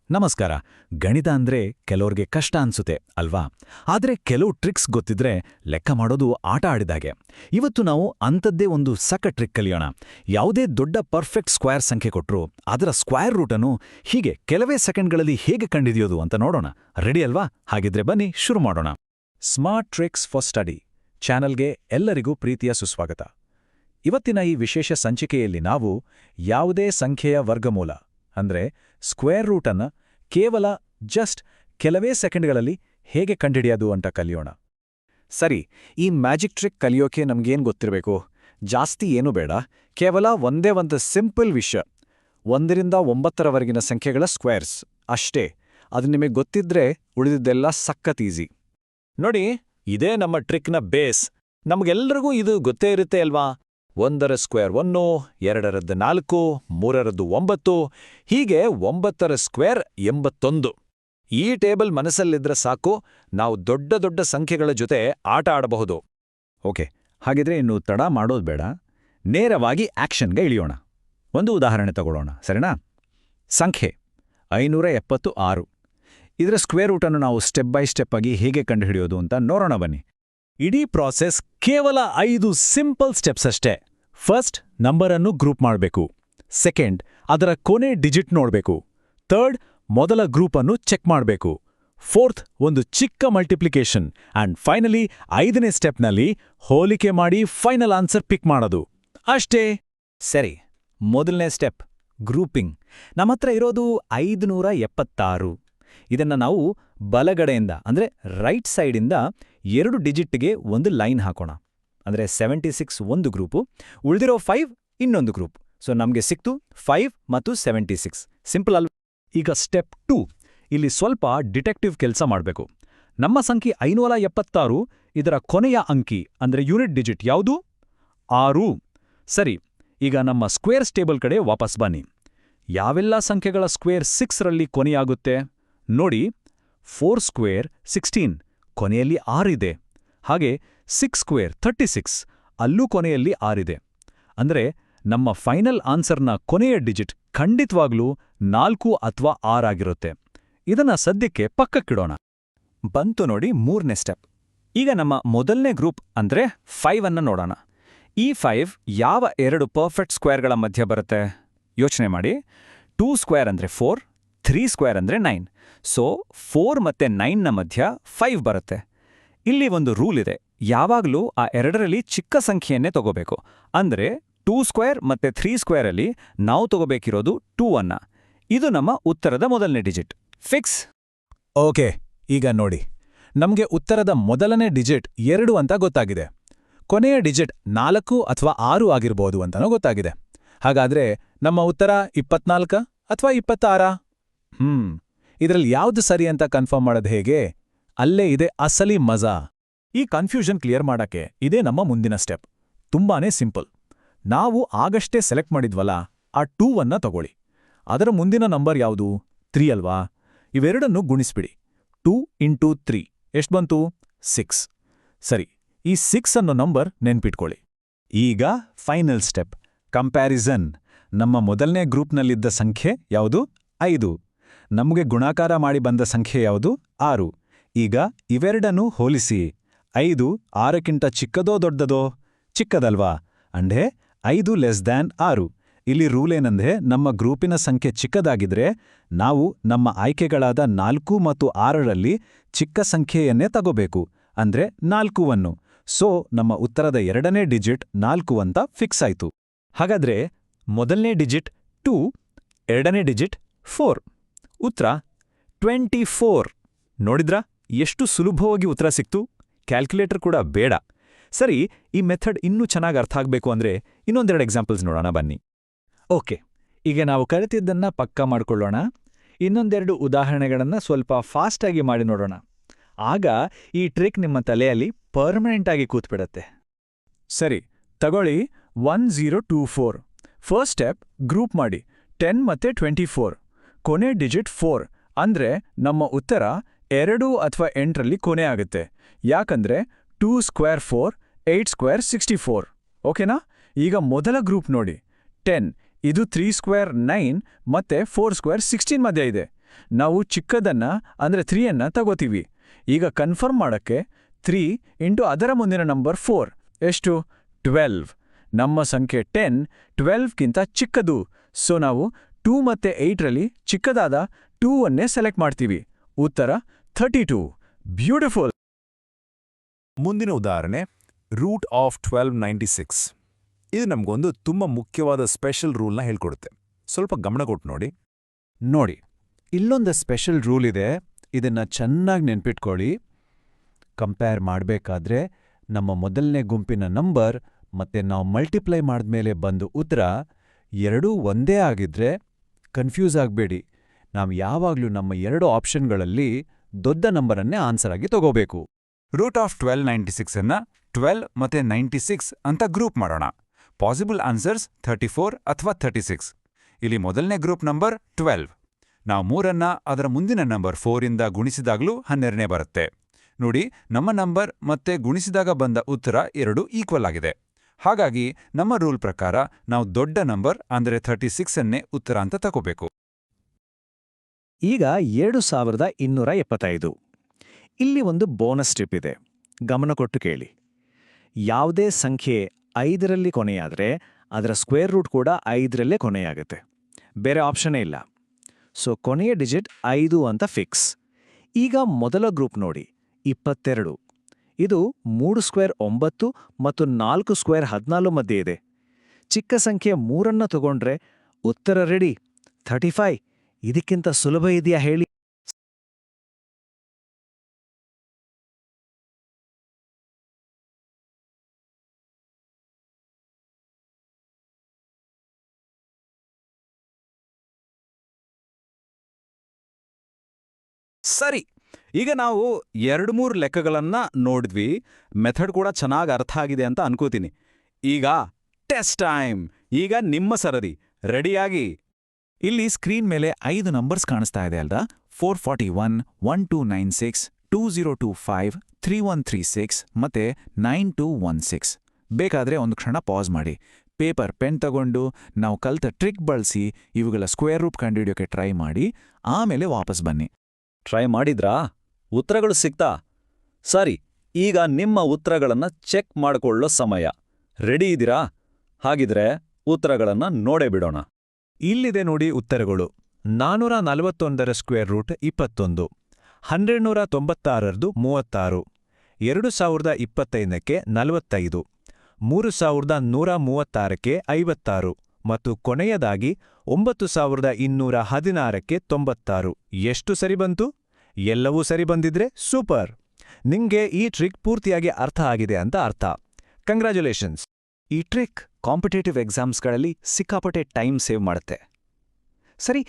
ನಮಸ್ಕಾರ. ಗಣಿತ ಅಂದ್ರೆ ಕೆಲವ್ರಿಗೆ ಕಷ್ಟ ಅನ್ಸುತ್ತೆ ಅಲ್ವಾ? ಆದ್ರೆ ಕೆಲವು ಟ್ರಿಕ್ಸ್ ಗೊತ್ತಿದ್ರೆ ಲೆಕ್ಕ ಮಾಡೋದು ಆಟ ಆಡಿದಾಗೆ. ಇವತ್ತು ನಾವು ಅಂಥದ್ದೇ ಒಂದು ಸಕ್ಕ ಟ್ರಿಕ್ ಕಲಿಯೋಣ. ಯಾವುದೇ ದೊಡ್ಡ ಪರ್ಫೆಕ್ಟ್ ಸ್ಕ್ವೇರ್ ಸಂಖ್ಯೆ ಕೊಟ್ರು ಅದರ ಸ್ಕ್ವೇರ್ ರೂಟನ್ನು ಹೀಗೆ ಕೆಲವೇ ಸೆಕೆಂಡ್ಗಳಲ್ಲಿ ಹೇಗೆ ಕಂಡುಹಿಡಿಯೋದು ಅಂತ ನೋಡೋಣ. ರೆಡಿ ಅಲ್ವಾ? ಹಾಗಿದ್ರೆ ಬನ್ನಿ ಶುರು ಮಾಡೋಣ. ಸ್ಮಾರ್ಟ್ ಟ್ರಿಕ್ಸ್ ಫಾರ್ ಸ್ಟಡಿ ಚಾನಲ್ಗೆ ಎಲ್ಲರಿಗೂ ಪ್ರೀತಿಯ ಸುಸ್ವಾಗತ. ಇವತ್ತಿನ ಈ ವಿಶೇಷ ಸಂಚಿಕೆಯಲ್ಲಿ ನಾವು ಯಾವುದೇ ಸಂಖ್ಯೆಯ ವರ್ಗಮೂಲ ಅಂದ್ರೆ ಸ್ಕ್ವೇರ್ ರೂಟನ್ನು ಕೇವಲ ಕೆಲವೇ ಸೆಕೆಂಡ್ಗಳಲ್ಲಿ ಹೇಗೆ ಕಂಡುಹಿಡಿಯೋದು ಅಂತ ಕಲಿಯೋಣ. ಸರಿ, ಈ ಮ್ಯಾಜಿಕ್ ಟ್ರಿಕ್ ಕಲಿಯೋಕೆ ನಮ್ಗೇನು ಗೊತ್ತಿರಬೇಕು? ಜಾಸ್ತಿ ಏನೂ ಬೇಡ, ಕೇವಲ ಒಂದೇ ಒಂದು ಸಿಂಪಲ್ ವಿಷಯ. 1 ರಿಂದ 9ರವರೆಗಿನ ಸಂಖ್ಯೆಗಳ ಸ್ಕ್ವೇರ್ಸ್ ಅಷ್ಟೇ. ಅದು ನಿಮಗೆ ಗೊತ್ತಿದ್ರೆ ಉಳಿದಿದ್ದೆಲ್ಲ ಸಖತ್ ಈಸಿ. ನೋಡಿ, ಇದೇ ನಮ್ಮ ಟ್ರಿಕ್ನ ಬೇಸ್. ನಮಗೆಲ್ಲರಿಗೂ ಇದು ಗೊತ್ತೇ ಇರುತ್ತೆ ಅಲ್ವಾ? 1ರ ಸ್ಕ್ವೇರ್ 1, 2ರದ್ದು 4, 3ರದ್ದು 9, ಹೀಗೆ 9ರ ಸ್ಕ್ವೇರ್ 81. ಈ ಟೇಬಲ್ ಮನಸ್ಸಲ್ಲಿದ್ರೆ ಸಾಕು, ನಾವು ದೊಡ್ಡ ದೊಡ್ಡ ಸಂಖ್ಯೆಗಳ ಜೊತೆ ಆಟ ಆಡಬಹುದು. ಓಕೆ, ಹಾಗಿದ್ರೆ ಇನ್ನು ತಡ ಮಾಡೋದು ಬೇಡ, ನೇರವಾಗಿ ಆಕ್ಷನ್ಗೆ ಇಳಿಯೋಣ. ಒಂದು ಉದಾಹರಣೆ ತಗೊಳ್ಳೋಣ, ಸರಿನಾ? ಸಂಖ್ಯೆ 576. ಇದರ ಸ್ಕ್ವೇರ್ ರೂಟನ್ನು ನಾವು ಸ್ಟೆಪ್ ಬೈ ಸ್ಟೆಪ್ ಆಗಿ ಹೇಗೆ ಕಂಡುಹಿಡಿಯೋದು ಅಂತ ನೋಡೋಣ ಬನ್ನಿ. ಇಡೀ ಪ್ರಾಸೆಸ್ ಕೇವಲ 5 ಸಿಂಪಲ್ ಸ್ಟೆಪ್ಸ್ ಅಷ್ಟೇ. ಫಸ್ಟ್, ನಂಬರನ್ನು ಗ್ರೂಪ್ ಮಾಡಬೇಕು. ಸೆಕೆಂಡ್, ಅದರ ಕೊನೆ ಡಿಜಿಟ್ ನೋಡಬೇಕು. ಥರ್ಡ್, ಮೊದಲ ಗ್ರೂಪನ್ನು ಚೆಕ್ ಮಾಡಬೇಕು. ಫೋರ್ತ್, ಒಂದು ಚಿಕ್ಕ ಮಲ್ಟಿಪ್ಲಿಕೇಶನ್. ಆ್ಯಂಡ್ ಫೈನಲಿ 5ನೇ ಸ್ಟೆಪ್ನಲ್ಲಿ ಹೋಲಿಕೆ ಮಾಡಿ ಫೈನಲ್ ಆನ್ಸರ್ ಪಿಕ್ ಮಾಡೋದು. ಅಷ್ಟೇ. ಸರಿ, ಮೊದಲನೇ ಸ್ಟೆಪ್ ಗ್ರೂಪಿಂಗ್. ನಮ್ಮತ್ರ ಇರೋದು 576. ಇದನ್ನ ನಾವು ಬಲಗಡೆಯಿಂದ ಅಂದ್ರೆ ರೈಟ್ ಸೈಡಿಂದ 2 ಡಿಜಿಟ್ಗೆ ಒಂದು ಲೈನ್ ಹಾಕೋಣ. ಅಂದ್ರೆ 76 ಒಂದು ಗ್ರೂಪು, ಉಳಿದಿರೋ 5 ಇನ್ನೊಂದು ಗ್ರೂಪ್. ಸೊ ನಮಗೆ ಸಿಕ್ತು 5 ಮತ್ತು 76. ಸಿಂಪಲ್ ಅಲ್ವಾ? ಈಗ ಸ್ಟೆಪ್ 2, ಇಲ್ಲಿ ಸ್ವಲ್ಪ ಡಿಟೆಕ್ಟಿವ್ ಕೆಲಸ ಮಾಡಬೇಕು. ನಮ್ಮ ಸಂಖ್ಯೆ 576, ಇದರ ಕೊನೆಯ ಅಂಕಿ ಅಂದ್ರೆ ಯೂನಿಟ್ ಡಿಜಿಟ್ ಯಾವುದು? 6. ಸರಿ, ಈಗ ನಮ್ಮ ಸ್ಕ್ವೇರ್ಸ್ ಟೇಬಲ್ ಕಡೆ ವಾಪಸ್ ಬನ್ನಿ. ಯಾವೆಲ್ಲ ಸಂಖ್ಯೆಗಳ ಸ್ಕ್ವೇರ್ 6ರಲ್ಲಿ ಕೊನೆಯಾಗುತ್ತೆ ನೋಡಿ. 4 ಸ್ಕ್ವೇರ್ 16, ಕೊನೆಯಲ್ಲಿ 6 ಇದೆ. ಹಾಗೆ 6 ಸ್ಕ್ವೇರ್ 36, ಅಲ್ಲೂ ಕೊನೆಯಲ್ಲಿ 6 ಇದೆ. ಅಂದ್ರೆ ನಮ್ಮ ಫೈನಲ್ ಆನ್ಸರ್ನ ಕೊನೆಯ ಡಿಜಿಟ್ ಖಂಡಿತವಾಗ್ಲೂ 4 ಅಥವಾ 6 ಆಗಿರುತ್ತೆ. ಇದನ್ನ ಸದ್ಯಕ್ಕೆ ಪಕ್ಕಕ್ಕಿಡೋಣ. ಬಂತು ನೋಡಿ 3ನೇ ಸ್ಟೆಪ್. ಈಗ ನಮ್ಮ ಮೊದಲನೇ ಗ್ರೂಪ್ ಅಂದ್ರೆ 5 ಅನ್ನ ನೋಡೋಣ. ಈ 5 ಯಾವ 2 ಪರ್ಫೆಕ್ಟ್ ಸ್ಕ್ವೇರ್ಗಳ ಮಧ್ಯ ಬರುತ್ತೆ? ಯೋಚನೆ ಮಾಡಿ. 2 ಸ್ಕ್ವೇರ್ ಅಂದ್ರೆ 4, 3 ಸ್ಕ್ವೇರ್ ಅಂದ್ರೆ 9. ಸೊ 4 ಮತ್ತೆ 9ನ ಮಧ್ಯ 5 ಬರುತ್ತೆ. ಇಲ್ಲಿ ಒಂದು ರೂಲ್ ಇದೆ, ಯಾವಾಗಲೂ ಆ 2ರಲ್ಲಿ ಚಿಕ್ಕ ಸಂಖ್ಯೆಯನ್ನೇ ತಗೋಬೇಕು. ಅಂದ್ರೆ 2 ಸ್ಕ್ವೇರ್ ಮತ್ತೆ 3 ಸ್ಕ್ವೇರಲ್ಲಿ ನಾವು ತಗೋಬೇಕಿರೋದು 2 ಅನ್ನ. ಇದು ನಮ್ಮ ಉತ್ತರದ ಮೊದಲನೇ ಡಿಜಿಟ್. ಫಿಕ್ಸ್. ಓಕೆ, ಈಗ ನೋಡಿ, ನಮಗೆ ಉತ್ತರದ ಮೊದಲನೇ ಡಿಜಿಟ್ 2 ಅಂತ ಗೊತ್ತಾಗಿದೆ. ಕೊನೆಯ ಡಿಜಿಟ್ 4 ಅಥವಾ 6 ಆಗಿರ್ಬೋದು ಅಂತನೂ ಗೊತ್ತಾಗಿದೆ. ಹಾಗಾದ್ರೆ ನಮ್ಮ ಉತ್ತರ 24 ಅಥವಾ 26? ಇದರಲ್ಲಿ ಯಾವ್ದು ಸರಿ ಅಂತ ಕನ್ಫರ್ಮ್ ಮಾಡೋದು ಹೇಗೆ? ಅಲ್ಲೇ ಇದೆ ಅಸಲಿ ಮಜಾ. ಈ ಕನ್ಫ್ಯೂಷನ್ ಕ್ಲಿಯರ್ ಮಾಡಕ್ಕೆ ಇದೇ ನಮ್ಮ ಮುಂದಿನ ಸ್ಟೆಪ್. ತುಂಬಾನೇ ಸಿಂಪಲ್. ನಾವು ಆಗಷ್ಟೇ ಸೆಲೆಕ್ಟ್ ಮಾಡಿದ್ವಲ್ಲ, ಆ 2 ತಗೊಳ್ಳಿ. ಅದರ ಮುಂದಿನ ನಂಬರ್ ಯಾವುದು? 3 ಅಲ್ವಾ? ಇವೆರಡನ್ನು ಗುಣಿಸ್ಬಿಡಿ. 2 ಇಂಟು 3 ಎಷ್ಟು ಬಂತು? 6. ಸರಿ, ಈ 6 ಅನ್ನೋ ನಂಬರ್ ನೆನ್ಪಿಟ್ಕೊಳ್ಳಿ. ಈಗ ಫೈನಲ್ ಸ್ಟೆಪ್ ಕಂಪ್ಯಾರಿಸನ್. ನಮ್ಮ ಮೊದಲನೇ ಗ್ರೂಪ್ನಲ್ಲಿದ್ದ ಸಂಖ್ಯೆ ಯಾವುದು? 5. ನಮಗೆ ಗುಣಾಕಾರ ಮಾಡಿ ಬಂದ ಸಂಖ್ಯೆ ಯಾವುದು? 6. ಈಗ ಇವೆರಡನ್ನೂ ಹೋಲಿಸಿ. 5 6ಕ್ಕಿಂತ ಚಿಕ್ಕದೋ ದೊಡ್ಡದೋ? ಚಿಕ್ಕದಲ್ವಾ? ಅಂದ್ರೆ 5 ಲೆಸ್ ದ್ಯಾನ್ 6. ಇಲ್ಲಿ ರೂಲ್ ಏನಂದ್ರೆ, ನಮ್ಮ ಗ್ರೂಪಿನ ಸಂಖ್ಯೆ ಚಿಕ್ಕದಾಗಿದ್ರೆ ನಾವು ನಮ್ಮ ಆಯ್ಕೆಗಳಾದ 4 ಮತ್ತು 6ರಲ್ಲಿ ಚಿಕ್ಕ ಸಂಖ್ಯೆಯನ್ನೇ ತಗೋಬೇಕು, ಅಂದ್ರೆ 4. ಸೊ ನಮ್ಮ ಉತ್ತರದ 2ನೇ ಡಿಜಿಟ್ 4 ಅಂತ ಫಿಕ್ಸ್ ಆಯ್ತು. ಹಾಗಾದ್ರೆ ಮೊದಲನೇ ಡಿಜಿಟ್ 2, 2ನೇ ಡಿಜಿಟ್ 4. ಉತ್ತರ 24. ನೋಡಿದ್ರಾ ಎಷ್ಟು ಸುಲಭವಾಗಿ ಉತ್ತರ ಸಿಕ್ತು? ಕ್ಯಾಲ್ಕುಲೇಟರ್ ಕೂಡ ಬೇಡ. ಸರಿ, ಈ ಮೆಥಡ್ ಇನ್ನೂ ಚೆನ್ನಾಗಿ ಅರ್ಥ ಆಗಬೇಕು ಅಂದ್ರೆ ಇನ್ನೊಂದೆರಡು ಎಕ್ಸಾಂಪಲ್ಸ್ ನೋಡೋಣ ಬನ್ನಿ. ಓಕೆ, ಈಗ ನಾವು ಕಲಿತಿದ್ದನ್ನ ಪಕ್ಕಾ ಮಾಡ್ಕೊಳ್ಳೋಣ. ಇನ್ನೊಂದೆರಡು ಉದಾಹರಣೆಗಳನ್ನು ಸ್ವಲ್ಪ ಫಾಸ್ಟಾಗಿ ಮಾಡಿ ನೋಡೋಣ. ಆಗ ಈ ಟ್ರಿಕ್ ನಿಮ್ಮ ತಲೆಯಲ್ಲಿ ಪರ್ಮನೆಂಟ್ ಆಗಿ ಕೂತ್ಬಿಡತ್ತೆ. ಸರಿ, ತಗೊಳ್ಳಿ 1024. ಫಸ್ಟ್ ಸ್ಟೆಪ್ ಗ್ರೂಪ್ ಮಾಡಿ 10 ಮತ್ತೆ 24. ಕೊನೆ ಡಿಜಿಟ್ 4, ಅಂದ್ರೆ ನಮ್ಮ ಉತ್ತರ 2 ಅಥವಾ 8ರಲ್ಲಿ ಕೊನೆ ಆಗುತ್ತೆ. ಯಾಕಂದ್ರೆ 2 ಸ್ಕ್ವೇರ್ 4, 8 ಸ್ಕ್ವೇರ್ 64. ಓಕೆನಾ? ಈಗ ಮೊದಲ ಗ್ರೂಪ್ ನೋಡಿ 10. ಇದು 3 ಸ್ಕ್ವೇರ್ 9 ಮತ್ತೆ 4 ಸ್ಕ್ವೇರ್ 16 ಮಧ್ಯ ಇದೆ. ನಾವು ಚಿಕ್ಕದನ್ನ ಅಂದ್ರೆ 3 ತಗೋತೀವಿ. ಈಗ ಕನ್ಫರ್ಮ್ ಮಾಡಕ್ಕೆ 3 ಇಂಟು ಅದರ ಮುಂದಿನ ನಂಬರ್ 4 ಎಷ್ಟು 12. ನಮ್ಮ ಸಂಖ್ಯೆ 10 12ಗಿಂತ ಚಿಕ್ಕದು. ಸೊ ನಾವು 2 ಮತ್ತೆ 8ರಲ್ಲಿ ಚಿಕ್ಕದಾದ 2 ಸೆಲೆಕ್ಟ್ ಮಾಡ್ತೀವಿ. ಉತ್ತರ 32. ಬ್ಯೂಟಿಫುಲ್. ಮುಂದಿನ ಉದಾಹರಣೆ ರೂಟ್ ಆಫ್ 1296. ಇದು ನಮಗೊಂದು ತುಂಬ ಮುಖ್ಯವಾದ ಸ್ಪೆಷಲ್ ರೂಲ್ನ ಹೇಳ್ಕೊಡುತ್ತೆ. ಸ್ವಲ್ಪ ಗಮನ ಕೊಟ್ಟು ನೋಡಿ. ನೋಡಿ, ಇಲ್ಲೊಂದು ಸ್ಪೆಷಲ್ ರೂಲ್ ಇದೆ. ಇದನ್ನ ಚೆನ್ನಾಗಿ ನೆನ್ಪಿಟ್ಕೊಳ್ಳಿ. ಕಂಪೇರ್ ಮಾಡಬೇಕಾದ್ರೆ ನಮ್ಮ ಮೊದಲನೇ ಗುಂಪಿನ ನಂಬರ್ ಮತ್ತೆ ನಾವು ಮಲ್ಟಿಪ್ಲೈ ಮಾಡಿದ್ಮೇಲೆ ಬಂದು ಉತ್ತರ ಎರಡೂ ಒಂದೇ ಆಗಿದ್ರೆ ಕನ್ಫ್ಯೂಸ್ ಆಗಬೇಡಿ. ನಾವು ಯಾವಾಗಲೂ ನಮ್ಮ 2 ಆಪ್ಷನ್ಗಳಲ್ಲಿ ದೊಡ್ಡ ನಂಬರನ್ನೇ ಆನ್ಸರ್ ಆಗಿ ತಗೋಬೇಕು. ರೂಟ್ ಆಫ್ 1296 ಅನ್ನ 12 ಮತ್ತೆ 96 ಅಂತ ಗ್ರೂಪ್ ಮಾಡೋಣ. ಪಾಸಿಬಲ್ ಆನ್ಸರ್ಸ್ 34 ಅಥವಾ 36. ಇಲ್ಲಿ ಮೊದಲನೇ ಗ್ರೂಪ್ ನಂಬರ್ 12. ನಾವು 3 ಅದರ ಮುಂದಿನ ನಂಬರ್ 4 ಗುಣಿಸಿದಾಗಲೂ 12 ಬರುತ್ತೆ. ನೋಡಿ, ನಮ್ಮ ನಂಬರ್ ಮತ್ತೆ ಗುಣಿಸಿದಾಗ ಬಂದ ಉತ್ತರ 2 ಈಕ್ವಲ್ ಆಗಿದೆ. ಹಾಗಾಗಿ ನಮ್ಮ ರೂಲ್ ಪ್ರಕಾರ ನಾವು ದೊಡ್ಡ ನಂಬರ್ ಅಂದ್ರೆ 36 ಉತ್ತರ ಅಂತ ತಗೋಬೇಕು. ಈಗ 7275. ಇಲ್ಲಿ ಒಂದು ಬೋನಸ್ ಟಿಪ್ ಇದೆ, ಗಮನ ಕೊಟ್ಟು ಕೇಳಿ. ಯಾವುದೇ ಸಂಖ್ಯೆ 5ರಲ್ಲಿ ಕೊನೆಯಾದರೆ ಅದರ ಸ್ಕ್ವೇರ್ ರೂಟ್ ಕೂಡ 5ರಲ್ಲೇ ಕೊನೆಯಾಗುತ್ತೆ. ಬೇರೆ ಆಪ್ಷನ್ನೇ ಇಲ್ಲ. ಸೊ ಕೊನೆಯ ಡಿಜಿಟ್ 5 ಅಂತ ಫಿಕ್ಸ್. ಈಗ ಮೊದಲ ಗ್ರೂಪ್ ನೋಡಿ, 22. ಇದು 3 ಸ್ಕ್ವೇರ್ 9 ಮತ್ತು 4 ಸ್ಕ್ವೇರ್ 14 ಮಧ್ಯೆ ಇದೆ. ಚಿಕ್ಕ ಸಂಖ್ಯೆ 3 ತಗೊಂಡ್ರೆ ಉತ್ತರ ರೆಡಿ 35. ಇದಕ್ಕಿಂತ ಸುಲಭ ಇದೆಯಾ ಹೇಳಿ? ಸರಿ, ಈಗ ನಾವು 2-3 ಲೆಕ್ಕಗಳನ್ನ ನೋಡಿದ್ವಿ. ಮೆಥಡ್ ಕೂಡ ಚೆನ್ನಾಗಿ ಅರ್ಥ ಆಗಿದೆ ಅಂತ ಅನ್ಕೋತೀನಿ. ಈಗ ಟೆಸ್ಟ್ ಟೈಮ್. ಈಗ ನಿಮ್ಮ ಸರದಿ ರೆಡಿಯಾಗಿ. ಇಲ್ಲಿ ಸ್ಕ್ರೀನ್ ಮೇಲೆ 5 ನಂಬರ್ಸ್ ಕಾಣಿಸ್ತಾ ಇದೆ ಅಲ್ದಾ? 441, 1296, 2025, 3136 ಮತ್ತೆ 9216. ಬೇಕಾದ್ರೆ ಒಂದು ಕ್ಷಣ ಪಾಸ್ ಮಾಡಿ, ಪೇಪರ್ ಪೆನ್ ತಗೊಂಡು ನಾವು ಕಲ್ತ ಟ್ರಿಕ್ ಬಳಸಿ ಇವುಗಳ ಸ್ಕ್ವೇರ್ ರೂಟ್ ಕಂಡುಹಿಡಿಯೋಕೆ ಟ್ರೈ ಮಾಡಿ, ಆಮೇಲೆ ವಾಪಸ್ ಬನ್ನಿ. ಟ್ರೈ ಮಾಡಿದ್ರಾ? ಉತ್ತರಗಳು ಸಿಕ್ತಾ? ಸರಿ, ಈಗ ನಿಮ್ಮ ಉತ್ತರಗಳನ್ನ ಚೆಕ್ ಮಾಡಿಕೊಳ್ಳೋ ಸಮಯ. ರೆಡಿ ಇದ್ದೀರಾ? ಹಾಗಿದ್ರೆ ಉತ್ತರಗಳನ್ನ ನೋಡೇ ಬಿಡೋಣ. ಇಲ್ಲಿದೆ ನೋಡಿ ಉತ್ತರಗಳು. 441ರ ಸ್ಕ್ವೇರ್ ರೂಟ್ 21, 1296ರದು 36, 2025ಕ್ಕೆ 45, 3136ಕ್ಕೆ 56 ಮತ್ತು ಕೊನೆಯದಾಗಿ 9216ಕ್ಕೆ 96. ಎಷ್ಟು ಸರಿ ಬಂತು? ಎಲ್ಲವೂ ಸರಿ ಬಂದಿದ್ರೆ ಸೂಪರ್. ನಿಂಗೆ ಈ ಟ್ರಿಕ್ ಪೂರ್ತಿಯಾಗಿ ಅರ್ಥ ಆಗಿದೆ ಅಂತ ಅರ್ಥ. ಕಂಗ್ರ್ಯಾಚುಲೇಷನ್ಸ್. ಈ ಟ್ರಿಕ್ ಕಾಂಪಿಟೇಟಿವ್ ಎಕ್ಸಾಮ್ಸ್ಗಳಲ್ಲಿ ಸಿಕ್ಕಾಪಟ್ಟೆ ಟೈಮ್ ಸೇವ್ ಮಾಡುತ್ತೆ. ಸರಿ,